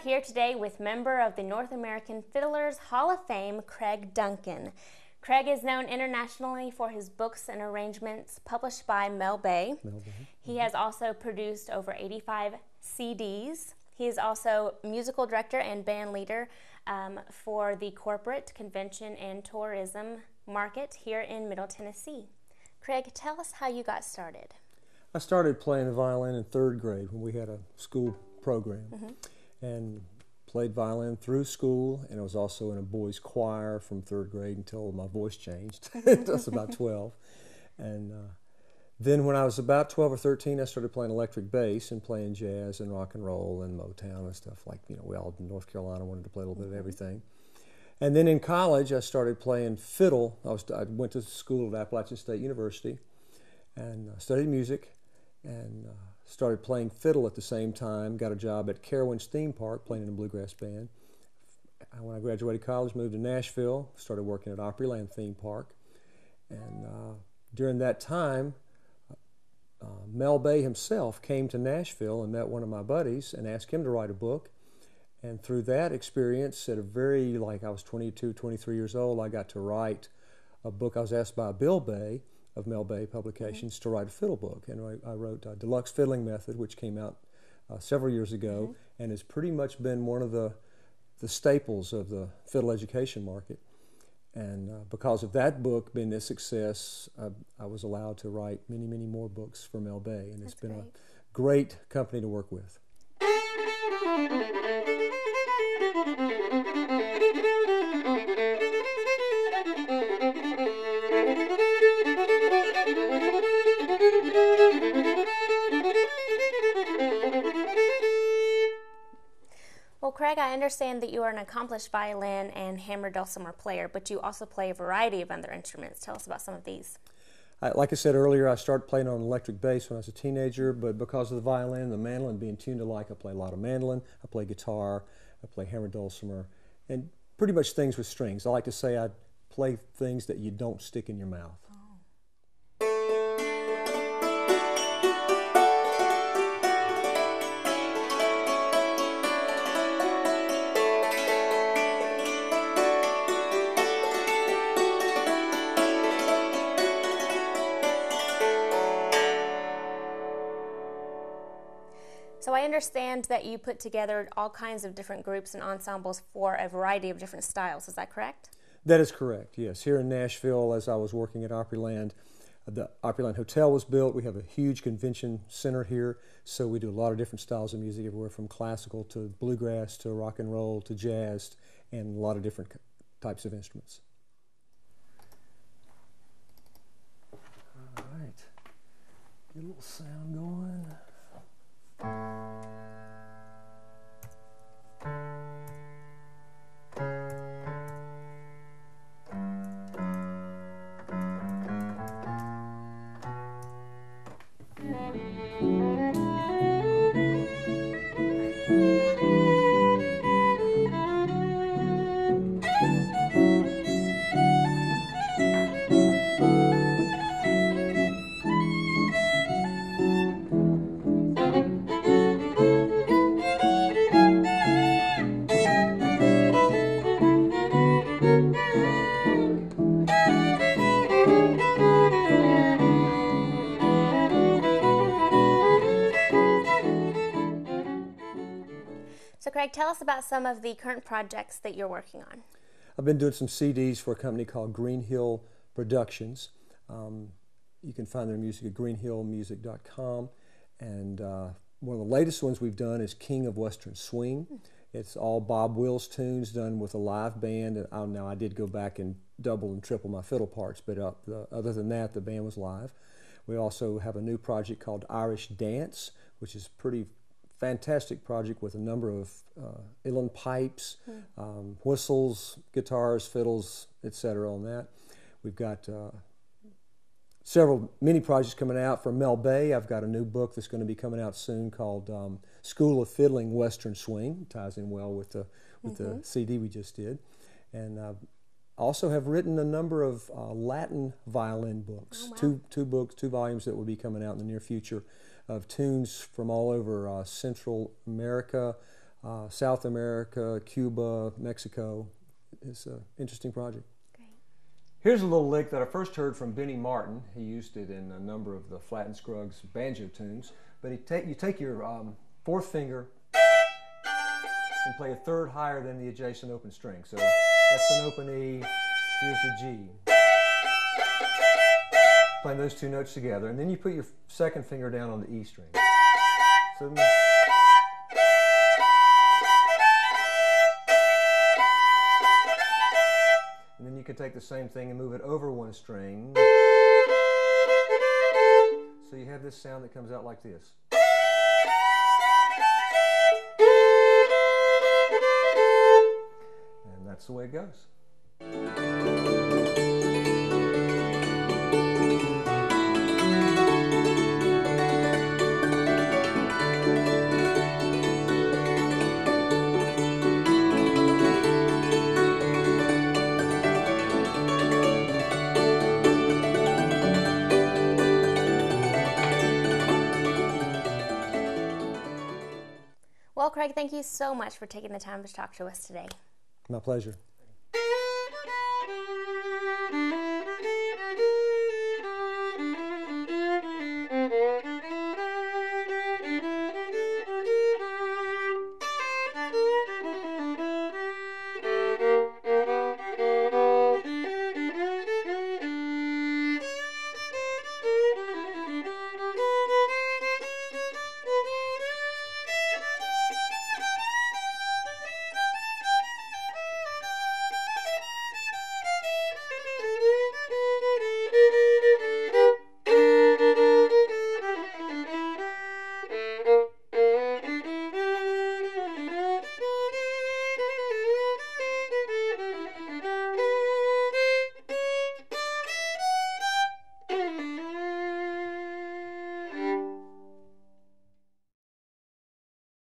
here today with member of the North American Fiddlers Hall of Fame, Craig Duncan. Craig is known internationally for his books and arrangements published by Mel Bay. He has also produced over 85 CDs. He is also musical director and band leader for the corporate, convention, and tourism market here in Middle Tennessee. Craig, tell us how you got started. I started playing the violin in 3rd grade when we had a school program, and played violin through school, and I was also in a boys' choir from 3rd grade until my voice changed. I was about 12. And then when I was about 12 or 13, I started playing electric bass and playing jazz and rock and roll and Motown and stuff like, you know, we all in North Carolina wanted to play a little bit of everything. And then in college, I started playing fiddle. I went to school at Appalachian State University and studied music and started playing fiddle at the same time. Got a job at Carowinds Theme Park playing in a bluegrass band. When I graduated college, moved to Nashville, started working at Opryland Theme Park. And during that time, Mel Bay himself came to Nashville and met one of my buddies and asked him to write a book. And through that experience, at a very, I was 22, 23 years old, I got to write a book. I was asked by Bill Bay of Mel Bay Publications to write a fiddle book. And I wrote Deluxe Fiddling Method, which came out several years ago and has pretty much been one of the staples of the fiddle education market. And because of that book being a success, I was allowed to write many, many more books for Mel Bay. And it's been a great company to work with. Well, Craig, I understand that you are an accomplished violin and hammer dulcimer player, but you also play a variety of other instruments. Tell us about some of these. Like I said earlier, I started playing on electric bass when I was a teenager, but because of the violin and the mandolin being tuned alike, I play a lot of mandolin, I play guitar, I play hammer dulcimer, and pretty much things with strings. I like to say I play things that you don't stick in your mouth. So I understand that you put together all kinds of different groups and ensembles for a variety of different styles. Is that correct? That is correct, yes. Here in Nashville, as I was working at Opryland, the Opryland Hotel was built. We have a huge convention center here, so we do a lot of different styles of music, everywhere from classical to bluegrass to rock and roll to jazz, and a lot of different types of instruments. All right, get a little sound going. So Craig, tell us about some of the current projects that you're working on. I've been doing some CDs for a company called Green Hill Productions. You can find their music at greenhillmusic.com. And one of the latest ones we've done is King of Western Swing. It's all Bob Wills tunes done with a live band. And now I did go back and double and triple my fiddle parts, but other than that, the band was live. We also have a new project called Irish Dance, which is pretty fantastic project with a number of uilleann pipes, whistles, guitars, fiddles, etc. on that. We've got several mini projects coming out from Mel Bay. I've got a new book that's going to be coming out soon called School of Fiddling Western Swing. It ties in well with the CD we just did. And I also have written a number of Latin violin books. Oh, wow. Two volumes that will be coming out in the near future of tunes from all over Central America, South America, Cuba, Mexico. It's an interesting project. Great. Here's a little lick that I first heard from Benny Martin. He used it in a number of the Flatt and Scruggs banjo tunes. But you take your fourth finger and play a third higher than the adjacent open string. So that's an open E, here's a G. Playing those two notes together, and then you put your second finger down on the E string. So, and then you can take the same thing and move it over one string. So you have this sound that comes out like this. And that's the way it goes. Well, Craig, thank you so much for taking the time to talk to us today. My pleasure.